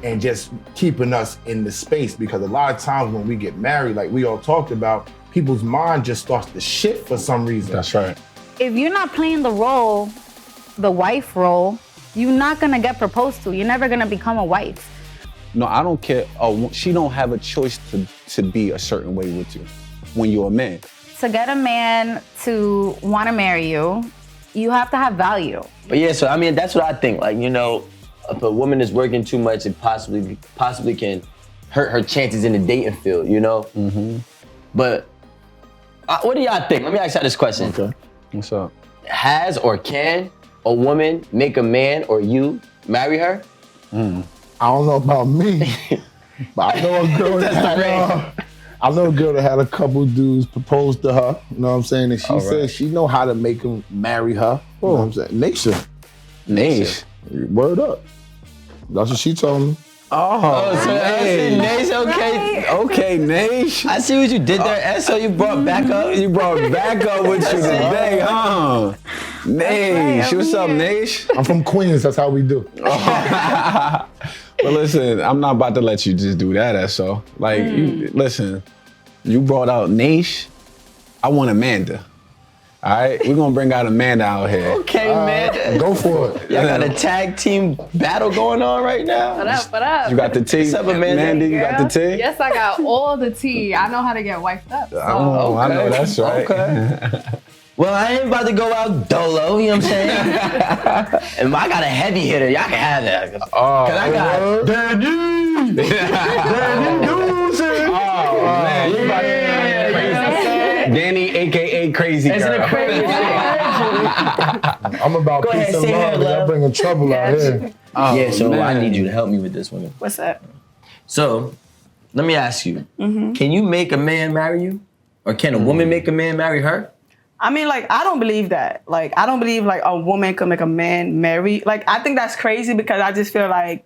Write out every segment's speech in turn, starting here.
and just keeping us in the space. Because a lot of times when we get married, like we all talked about, people's mind just starts to shift for some reason. That's right. If you're not playing the role, the wife role, you're not gonna get proposed to. You're never gonna become a wife. No, I don't care. She don't have a choice to be a certain way with you when you're a man. To get a man to wanna marry you, you have to have value. But yeah, so I mean, that's what I think. Like, you know, if a woman is working too much, it possibly can hurt her chances in the dating field, you know? Mm-hmm. But what do y'all think? Let me ask y'all this question. Okay. What's up? Has or can a woman make a man or you marry her? I don't know about me, but I know a girl that had a couple dudes propose to her. You know what I'm saying? And she said she know how to make him marry her. You know what I'm saying? Naisha. Word up. That's what she told me. Oh, so Naish, okay. Okay, Naish. I see what you did there, So you brought back up. You brought back up with you today, huh? Naish, what's up, Naish? I'm from Queens, that's how we do. But listen, I'm not about to let you just do that, SO. Like, listen, you brought out Naish. I want Amanda. All right, we're gonna bring out Amanda out here. Okay, man. Go for it. Y'all got a tag team battle going on right now? What up? You got the tea? What's up, Amanda? Mandy, you got the tea? Yes, I got all the tea. I know how to get wiped up. So. Oh, I know that's right. Okay. Well, I ain't about to go out dolo, you know what I'm saying? And I got a heavy hitter, y'all can have that. Cause I got Danny Doozy. Oh, man, you about to Danny, aka Crazy Girl. It's a crazy I'm about peace and love, but y'all bringing trouble out here. Yeah, so I need you to help me with this one. What's up? So, let me ask you, can you make a man marry you? Or can a woman make a man marry her? I mean, like, I don't believe that. Like, I don't believe, like, a woman can make a man marry. Like, I think that's crazy because I just feel like,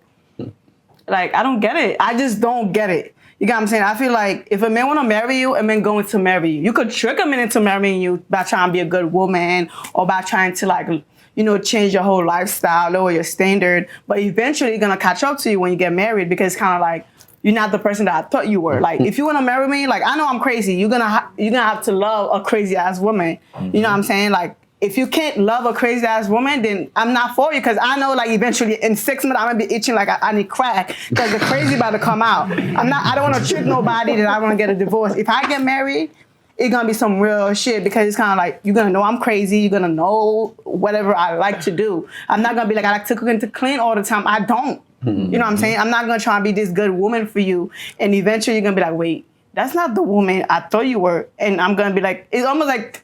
I don't get it. I just don't get it. You get what I'm saying? I feel like if a man want to marry you, a man going to marry you. You could trick a man into marrying you by trying to be a good woman or by trying to, like, you know, change your whole lifestyle, lower your standard. But eventually, it's going to catch up to you when you get married because it's kind of like, you're not the person that I thought you were. Like, if you want to marry me, like, I know I'm crazy. You're gonna have to love a crazy ass woman. You know what I'm saying? Like, if you can't love a crazy ass woman, then I'm not for you. Cause I know, like, eventually in 6 months I'm gonna be itching like I need crack. Cause the crazy about to come out. I don't want to trick nobody that I want to get a divorce. If I get married, it's gonna be some real shit because it's kind of like you're gonna know I'm crazy. You're gonna know whatever I like to do. I'm not gonna be like I like to cook and to clean all the time. I don't. You know what I'm saying? I'm not gonna try and be this good woman for you, and eventually you're gonna be like, wait, that's not the woman I thought you were, and I'm gonna be like, it's almost like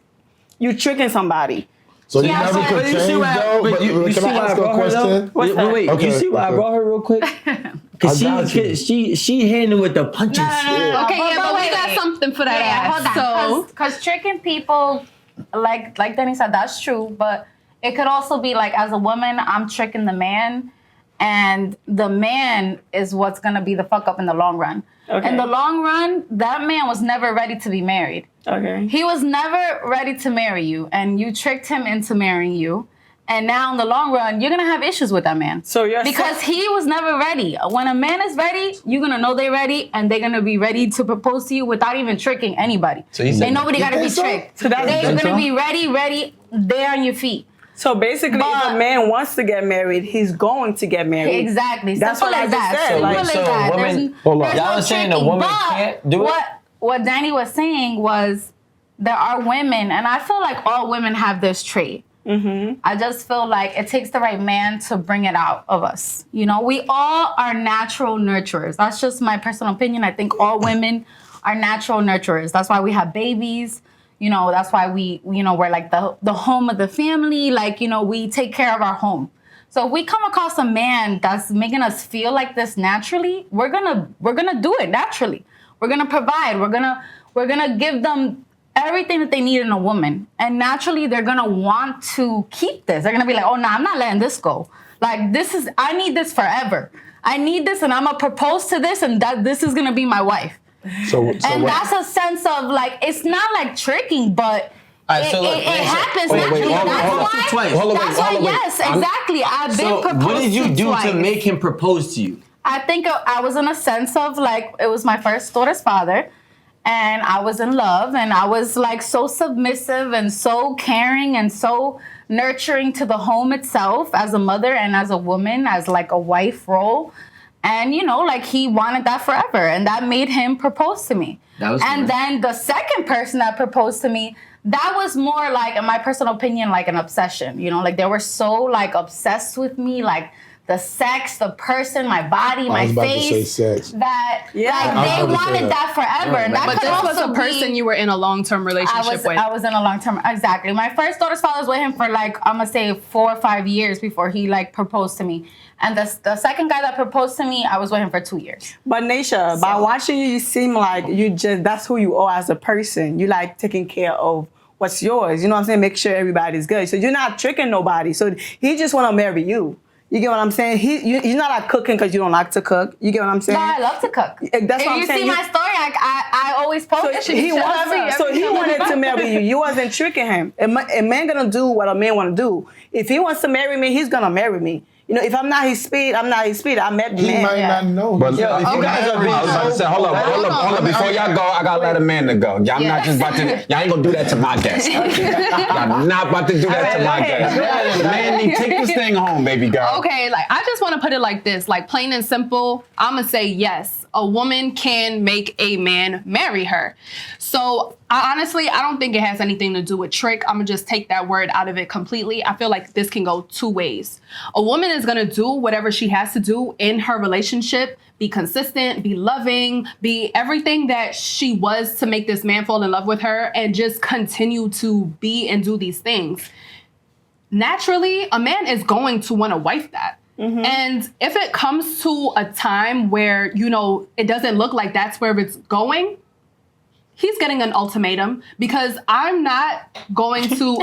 you're tricking somebody. So you never could change though? But can I ask a question? Wait, you see why I brought her real quick? Cause she handled with the punches. No. Okay, but we got something for that ass. Hold on, because tricking people, like Danny said, that's true, but it could also be like, as a woman, I'm tricking the man, and the man is what's gonna be the fuck up in the long run. Okay. In the long run, that man was never ready to be married. Okay. He was never ready to marry you, and you tricked him into marrying you. And now in the long run, you're gonna have issues with that man. So you're because he was never ready. When a man is ready, you're gonna know they're ready, and they're gonna be ready to propose to you without even tricking anybody. So ain't nobody gotta be tricked. So they're gonna be ready, there on your feet. So basically, if a man wants to get married, he's going to get married. Exactly. That's what I just said. Y'all are saying a woman can't do it? What Danny was saying was there are women, and I feel like all women have this trait. I just feel like it takes the right man to bring it out of us. You know, we all are natural nurturers. That's just my personal opinion. I think all women are natural nurturers. That's why we have babies. You know, that's why we're like the home of the family. Like, you know, we take care of our home. So if we come across a man that's making us feel like this naturally, we're gonna do it naturally. We're gonna provide. We're gonna give them everything that they need in a woman. And naturally, they're gonna want to keep this. They're gonna be like, oh, no, I'm not letting this go. Like, I need this forever. I need this, and I'm gonna propose to this, and this is gonna be my wife. That's a sense of, like, it's not like tricking, but it happens naturally. That's why, yes, exactly. I've been proposed to what did you do twice. to make him propose to you? I think I was in a sense of like, it was my first daughter's father. And I was in love, and I was like so submissive and so caring and so nurturing to the home itself as a mother and as a woman, as like a wife role. And, you know, like he wanted that forever. And that made him propose to me. And then the second person that proposed to me, that was more like, in my personal opinion, like an obsession. You know, like they were so like obsessed with me, like the sex, the person, my body, my face. That like they wanted that forever. And that but this was a person you were in a long-term relationship with. I was in a long-term, exactly. My first daughter's father was with him for like, I'm gonna say 4 or 5 years before he like proposed to me. And the second guy that proposed to me, I was with him for 2 years. But Naisha, by watching you, you seem like that's who you are as a person. You like taking care of what's yours. You know what I'm saying? Make sure everybody's good. So you're not tricking nobody. So he just want to marry you. You get what I'm saying? He's not like cooking because you don't like to cook. You get what I'm saying? No, I love to cook. That's what I'm you saying. See my story, I always post he wanted to marry you. You wasn't tricking him. A man gonna do what a man want to do. If he wants to marry me, he's gonna marry me. You know, if I'm not his speed, I'm not his speed. I met the man. He might not know. But if you guys are being hold up. Before y'all go, I gotta let Amanda go. Y'all not just about to, y'all ain't gonna do that to my guest. Y'all not about to do that to my guest. Mandy, take this thing home, baby girl. Okay, like I just want to put it like this, like plain and simple. I'm gonna say yes. A woman can make a man marry her. So honestly, I don't think it has anything to do with trick. I'm gonna just take that word out of it completely. I feel like this can go two ways. A woman is gonna do whatever she has to do in her relationship, be consistent, be loving, be everything that she was to make this man fall in love with her, and just continue to be and do these things. Naturally, a man is going to want to wife that. Mm-hmm. And if it comes to a time where, you know, it doesn't look like that's where it's going, he's getting an ultimatum, because I'm not going to,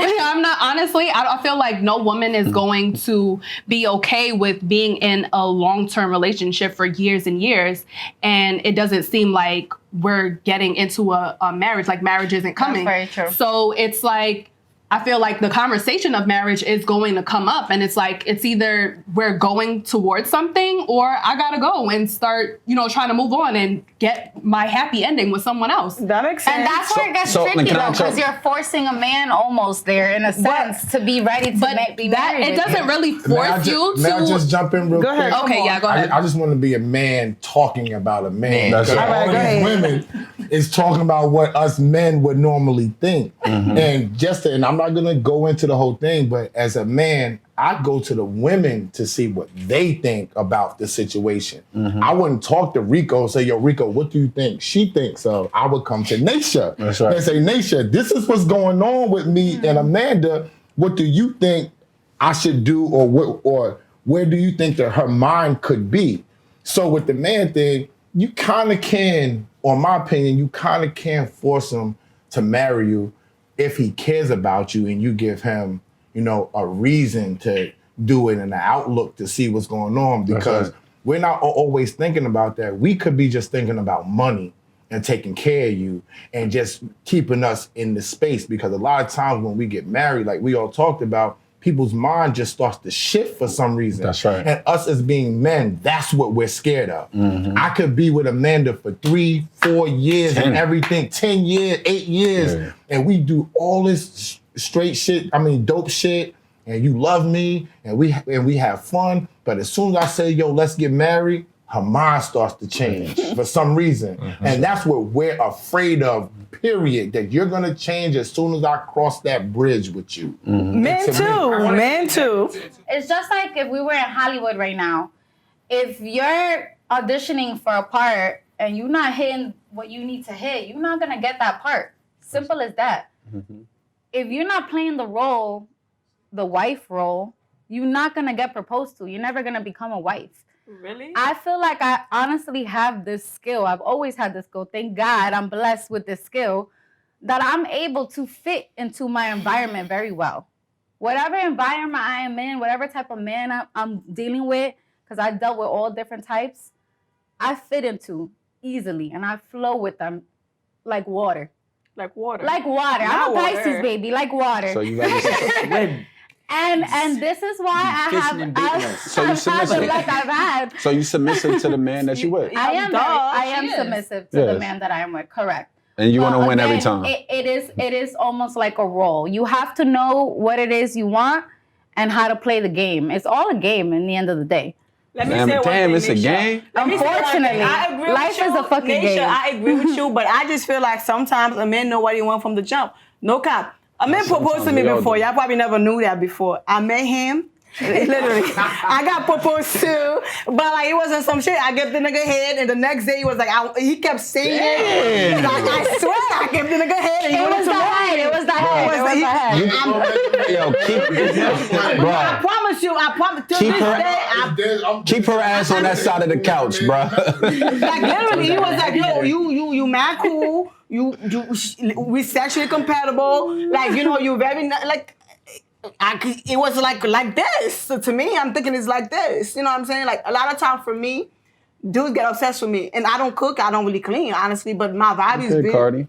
honestly, I feel like no woman is going to be okay with being in a long-term relationship for years and years. And it doesn't seem like we're getting into a marriage, like marriage isn't coming. That's very true. So it's like, I feel like the conversation of marriage is going to come up, and it's like, it's either we're going towards something, or I gotta go and start, you know, trying to move on and get my happy ending with someone else. That makes sense. And that's where it gets tricky though, because you're forcing a man almost there in a sense to be ready to be married. It doesn't really force you to. May I just jump in real quick? Ahead. Okay, yeah, go ahead. I just want to be a man talking about a man. That's Because right. all these women is talking about what us men would normally think. Mm-hmm. And I'm not gonna go into the whole thing, but as a man, I go to the women to see what they think about the situation. Mm-hmm. I wouldn't talk to Rico and say, yo, Rico, what do you think she thinks of? I would come to Naisha and say, Naisha, this is what's going on with me and Amanda. What do you think I should do, or where do you think that her mind could be? So with the man thing, you kind of can, or in my opinion, you kind of can force him to marry you if he cares about you and you give him, you know, a reason to do it and an outlook to see what's going on, because we're not always thinking about that. We could be just thinking about money and taking care of you and just keeping us in the space, because a lot of times when we get married, like we all talked about, people's mind just starts to shift for some reason. That's right. And us as being men, that's what we're scared of. Mm-hmm. I could be with Amanda for 3-4 years 10. And everything, 10 years, 8 years, and we do all this straight shit, dope shit, and you love me, and we have fun, but as soon as I say, yo, let's get married, her mind starts to change for some reason. Mm-hmm. And that's what we're afraid of, period, that you're gonna change as soon as I cross that bridge with you. Mm-hmm. Men too. It's just like if we were in Hollywood right now, if you're auditioning for a part and you're not hitting what you need to hit, you're not gonna get that part. Simple as that. Mm-hmm. If you're not playing the role, the wife role, you're not gonna get proposed to. You're never gonna become a wife. Really? I feel like I honestly have this skill. I've always had this skill. Thank God I'm blessed with this skill that I'm able to fit into my environment very well. Whatever environment I am in, whatever type of man I'm dealing with, because I dealt with all different types, I fit into easily and I flow with them like water. Like water. Like water. I'm a Pisces baby, like water. So you like And this is why I Fishing and baiting have us. So you I've had the submissive. luck I've had. So you submissive to the man that you with, I am she is. submissive to the Yes. man that I am with. Correct. and you want to But win every again, time. It is almost like a role. You have to know what it is you want and how to play the game. It's all a game in the end of the day. Let me Damn, say one damn, thing, it's a Nisha. game? Let me say one thing. Unfortunately, I agree with life you, is a fucking Nisha, game. I agree with you, but I just feel like sometimes a man know what he want from the jump. No cap. A man proposed to me we all before. do. Y'all probably never knew that before. I met him. Literally, I got proposed to, but like it wasn't some shit. I gave the nigga head, and the next day he was like, he kept saying it. Like, I swear, I gave the nigga head, and he It wanted was to the head. It was the head. It was the head. Yo, I bro, promise you, I promise. To Keep this her- day, keep her ass on that side of the couch, bro. like literally, he was like, "Yo, you mad cool. We sexually compatible. Like you very like." It was like this. So to me, I'm thinking it's like this. You know what I'm saying? Like a lot of time for me, dudes get obsessed with me, and I don't cook. I don't really clean, honestly. But my vibe is Okay, big. Cardi.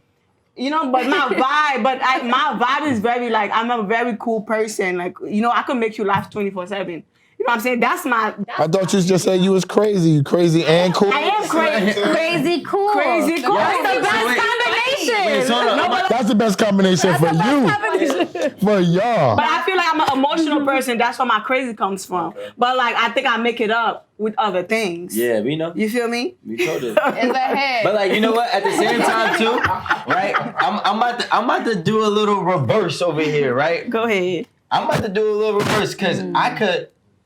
You know, but my vibe, my vibe is very like I'm a very cool person. Like I can make you laugh 24/7. You know what I'm saying? That's I thought you just said you was crazy. You crazy and cool. I am crazy. Crazy cool. Crazy cool. That's the best Wait, combination. so hold on. That's the best combination for you. For y'all. But I feel like I'm an emotional person. That's where my crazy comes from. But like I think I make it up with other things. Yeah, we know. You feel me? We told it. It's a head. But like, you know what? At the same time too, right? I'm about to do a little reverse over here, right? Go ahead. I'm about to do a little reverse because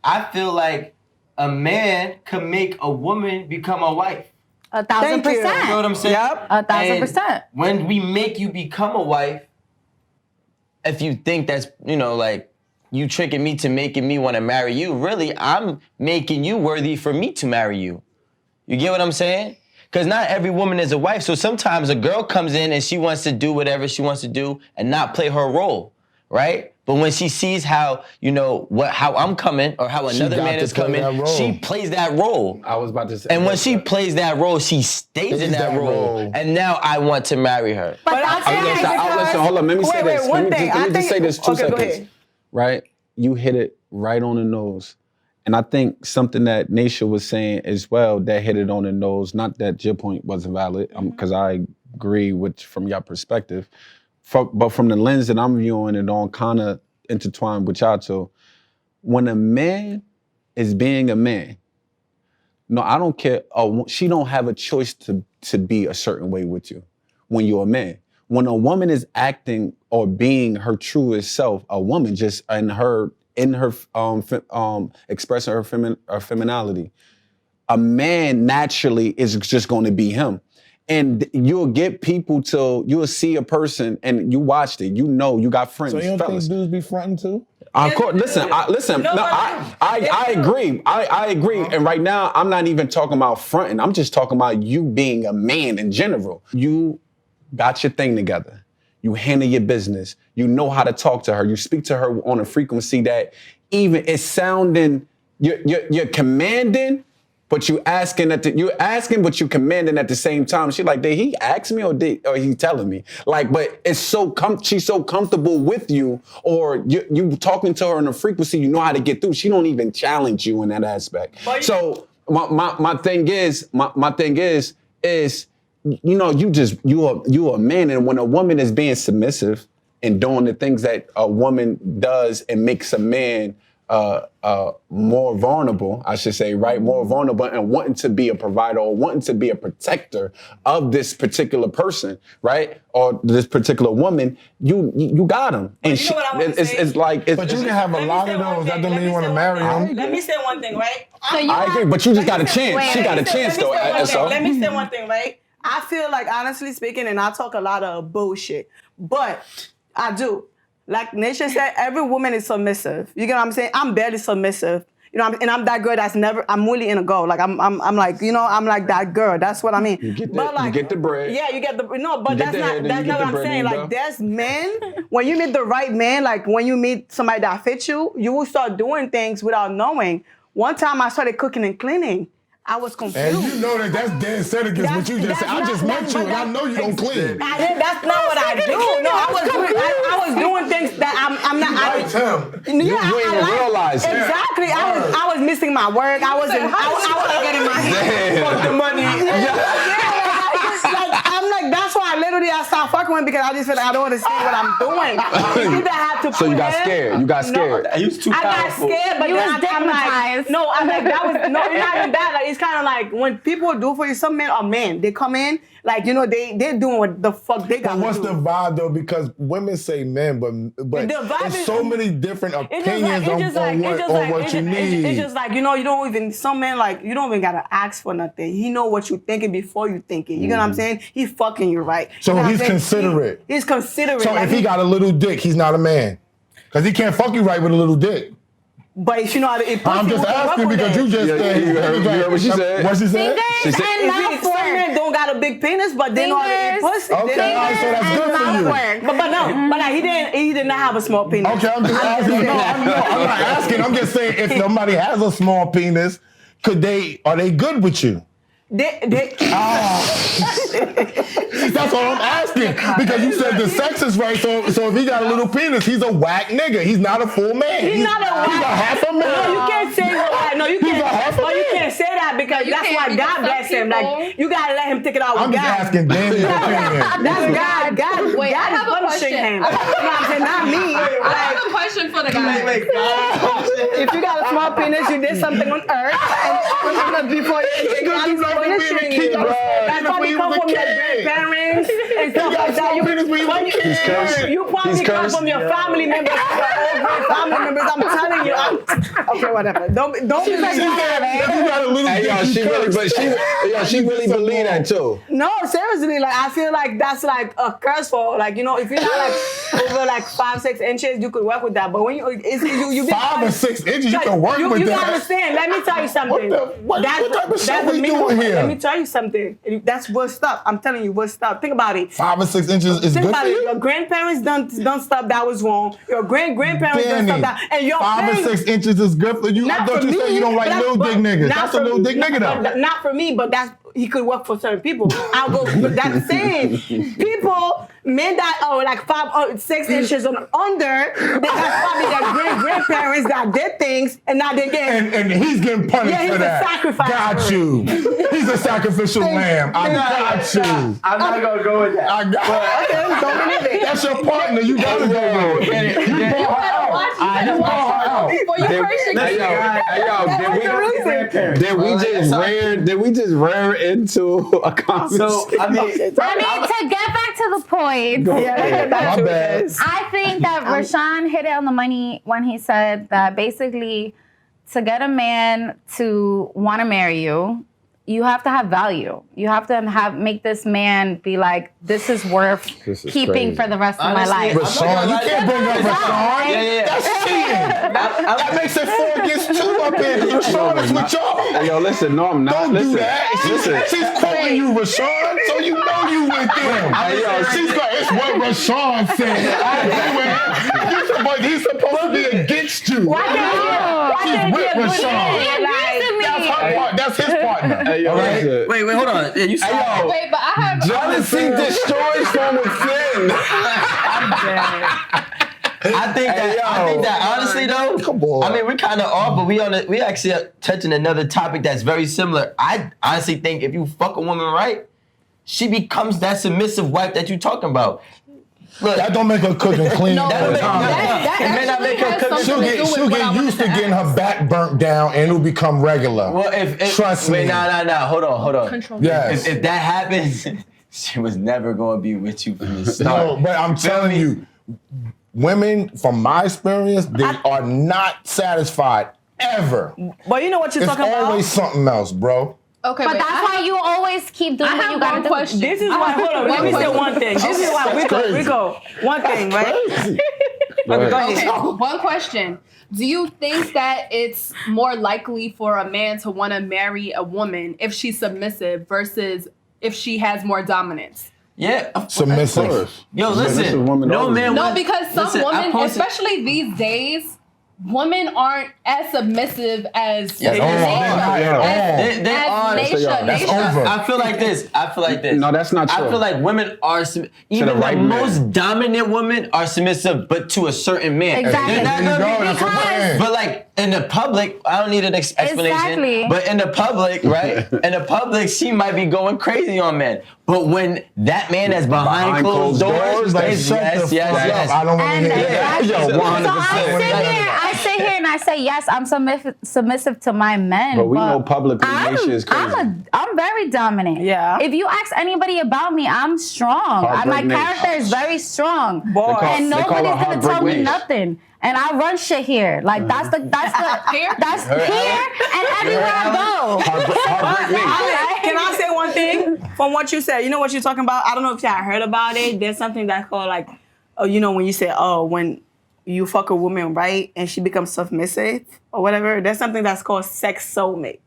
I feel like a man could make a woman become a wife. 1,000%. Thank you. You know what I'm saying? Yep. 1,000%. When we make you become a wife, If you think that's, like, you tricking me to making me want to marry you, really, I'm making you worthy for me to marry you. You get what I'm saying? Because not every woman is a wife. So sometimes a girl comes in and she wants to do whatever she wants to do and not play her role, right? But when she sees how, how I'm coming or how another got man to is play coming, that role. she plays that role. I was about to say. And when she plays that role, she stays in Plays that that role. role. And now I want to marry her. But that's Listen, hold on. Let me say Wait, this. one Let me thing. just say this 2 Okay, go seconds. ahead. Right? You hit it right on the nose. And I think something that Naisha was saying as well that hit it on the nose, not that your point wasn't valid, because I agree with from your perspective, but from the lens that I'm viewing it on, kind of intertwined with y'all too. When a man is being a man, no, I don't care. She don't have a choice to be a certain way with you when you're a man. When a woman is acting or being her truest self, a woman just in her expressing her femininity, a man naturally is just going to be him. And you'll get people you'll see a person and you watched it, you got friends, So you don't fellas. think dudes be fronting too? Of course, listen. I agree. I agree. And right now, I'm not even talking about fronting. I'm just talking about you being a man in general. You got your thing together. You handle your business. You know how to talk to her. You speak to her on a frequency that even it's sounding. You're commanding, but you're asking, but you're commanding at the same time. She's like, did he ask me or he telling me? Like, but it's she's so comfortable with you, or you talking to her on a frequency, you know how to get through. She don't even challenge you in that aspect. So my thing is, you're a man, and when a woman is being submissive and doing the things that a woman does and makes a man more vulnerable, I should say, right? More vulnerable and wanting to be a provider or wanting to be a protector of this particular person, right? Or this particular woman, you got him. And you know what I wanna say? it's like... But you can have a lot of those. That don't mean you want to marry them. Let me say one thing, right? I agree, but you just got a chance. She got a chance, though. Let me say one thing, right? I feel like, honestly speaking, and I talk a lot of bullshit, but I do. Like Naisha said, every woman is submissive. You get what I'm saying? I'm barely submissive. And I'm that girl that's I'm really in a girl. Like I'm like, I'm like that girl. That's what I mean. You get the bread. Yeah, you get the but get that's the head not and you get what the I'm bread saying. and you Like go. there's men, when you meet the right man, like when you meet somebody that fits you, you will start doing things without knowing. One time I started cooking and cleaning. I was confused. And you know that's dead set against what you just said. I just met you and I know you don't clean. That's not what I do. No, I was doing things that I'm not. You liked him. You ain't realize it. Exactly. I was missing my work. I was getting my hands. Fuck the money. I'm like, that's why I stopped fucking with him because I just feel like I don't understand what I'm doing. You either have to. So you got scared. You got scared. He was too powerful. I got scared, but then I'm like, no, I'm like, that was it's not even that. Like, it's kind of like when people do for you, some men are men. They come in, like, you know, they're doing what the fuck they got. But what's the vibe though? Because women say men, but there's so many different opinions on what you need. It's just like, you know, you don't even, some men, like, you don't even gotta ask for nothing. He know what you're thinking before you think it. You know what I'm saying? He's fucking you right. So you know he's considerate. He's considerate. So like, if he got a little dick, he's not a man. Because he can't fuck you right with a little dick. But if you know how to eat pussy, I'm just asking because you just said. You heard what she said? What she said? Fingers and mouth some work. men don't got a big penis, but they know how to eat pussy. Okay, all right, so that's good for you. But no, but like, he did not have a small penis. Okay, I'm just asking. No, I'm not asking. I'm just saying if somebody has a small penis, are they good with you? That's all I'm asking. Because you said the sex is right, so if he got a little penis, he's a whack nigga. He's not a full man. He's not a whack. He's a half a man. No, you can't say that. No, you can't. No, you can't say that because that's why God bless him. Like, you gotta let him take it out with I'm just God. asking Danny's opinion. That's God. God. Wait, God I have is a punishing question. him. You know what I'm saying? Not me. I have a question for the guys. If you got a small penis, you did something on earth, and before you God is punishing you. That's probably come from your grandparents and stuff like that. You probably come from your family members, family members. I'm telling you. Okay, whatever. Don't be like Hey, she really believe that too. No, seriously, like I feel like that's like a curse for, like, you know, if you're not like over like 5-6 inches, you could work with that. But when you 5 or 6 inches, you can work with that. You gotta understand. Let me tell you something. What type of shit we doing here? Let me tell you something. That's worst stuff. I'm telling you, worst stuff. Think about it. 5 or 6 inches is Think good about for it. you? Your grandparents done stuff that was wrong. Your grandparents done stuff that, and your 5 or 6 inches is good for you. I thought you said you don't like little dick niggas. That's a little dick nigga though. Not for me, but he could work for certain people. I'll go. But that's saying people, men that are like 5 or 6 inches and under, that's probably their grandparents that did things, and now they get. And he's getting punished Yeah, he's for a that. sacrifice. Got you. He's a sacrificial lamb. I got you. I'm not gonna go with that. I got. Okay, don't believe it. That's your partner. You gotta go with it. You brought her out. You brought her out. For your first Did we just rear into a conversation? So I mean, To get back to the point, My bad. I think that Rashawn hit it on the money when he said that basically to get a man to want to marry you, you have to have value. You have to make this man be like, this is worth keeping crazy. for the rest of my Honestly, life. Rashawn, you can't bring up Rashawn. Yeah. That's cheating. That makes it 4 against 2 up here. Rashawn is with y'all. Hey, yo, listen, no, I'm not. Don't listen, do that. Listen. She's quoting you, Rashawn, so you know you with them. She's got, it's what Rashawn said. He's supposed to be against you. She's with Rashawn. That's his partner. Hey, yo, listen. Wait, hold on. Yeah, you said. Wait, but I have. Jealousy destroys from within. I think that honestly though, Come on. I mean, we kind of are, but we actually are touching another topic that's very similar. I honestly think if you fuck a woman right, she becomes that submissive wife that you talking about. Look, That don't make her cook and clean all the time. It may not make her cook. She'll get used to getting her back burnt down and it'll become regular. Well, if Trust me. Wait, nah. Hold on. Control. Yes. If that happens, she was never going to be with you from the start. No, but I'm telling you, women, from my experience, they are not satisfied ever. But you know what you're It's talking about? always something else, bro. Okay, But wait, that's why you always keep doing I what have you gotta one do. question. This is why, hold on, let me say one thing. This is why Rico, one thing, right? Crazy. Go ahead. Okay, one question. Do you think that it's more likely for a man to want to marry a woman if she's submissive versus if she has more dominance? Yeah. Submissive. Yo, Submissive listen. woman No always- man. No, because some Listen, I women, posted- especially these days, women aren't as submissive as Yes, nature. they are. That's over. I feel like this. No, that's not true. I feel like women are even right the man. most dominant women are submissive, but to a certain man. Exactly. They're not There you gonna go, be that's what I'm saying. but like in the public, I don't need an explanation. Exactly. But in the public, right? In the public, she might be going crazy on men. But when that man is behind closed doors, like, it's shut the fuck up. I don't want to And hear that. exactly. Yo, 100%. I sit here and I say, yes, I'm submissive to my men. But we know publicly I'm, Nisha is crazy. I'm very dominant. Yeah. If you ask anybody about me, I'm strong. My Heartbreak Nation. character is very strong. Boy. And They call nobody's her gonna Heartbreak tell me Nation. nothing. And I run shit here. Like that's here and everywhere I go. Heartbreak Nation. Can I say one thing from what you said? You know what you're talking about? I don't know if y'all heard about it. There's something that's called like, you know, when you say, when you fuck a woman, right, and she becomes submissive or whatever, there's something that's called sex soulmate.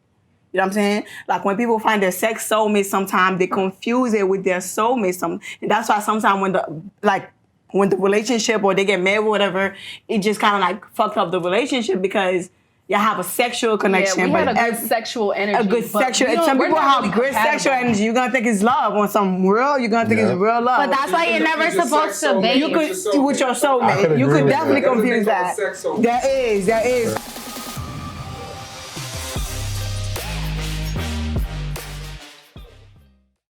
You know what I'm saying? Like when people find their sex soulmate, sometimes they confuse it with their soulmate. And that's why sometimes when the relationship or they get married or whatever, it just kind of like fucked up the relationship because y'all have a sexual connection. Yeah, we but had a good sexual energy. a good sexual. but we don't- Some we're people not have really great sexual compatible. energy. You're gonna think it's love on some real. You're gonna think it's real love. But that's why you're never It's a supposed sex to soulmate. be. you could with your I soulmate. could You agree could with definitely that. confuse There's a thing that. called sex soulmate. There is.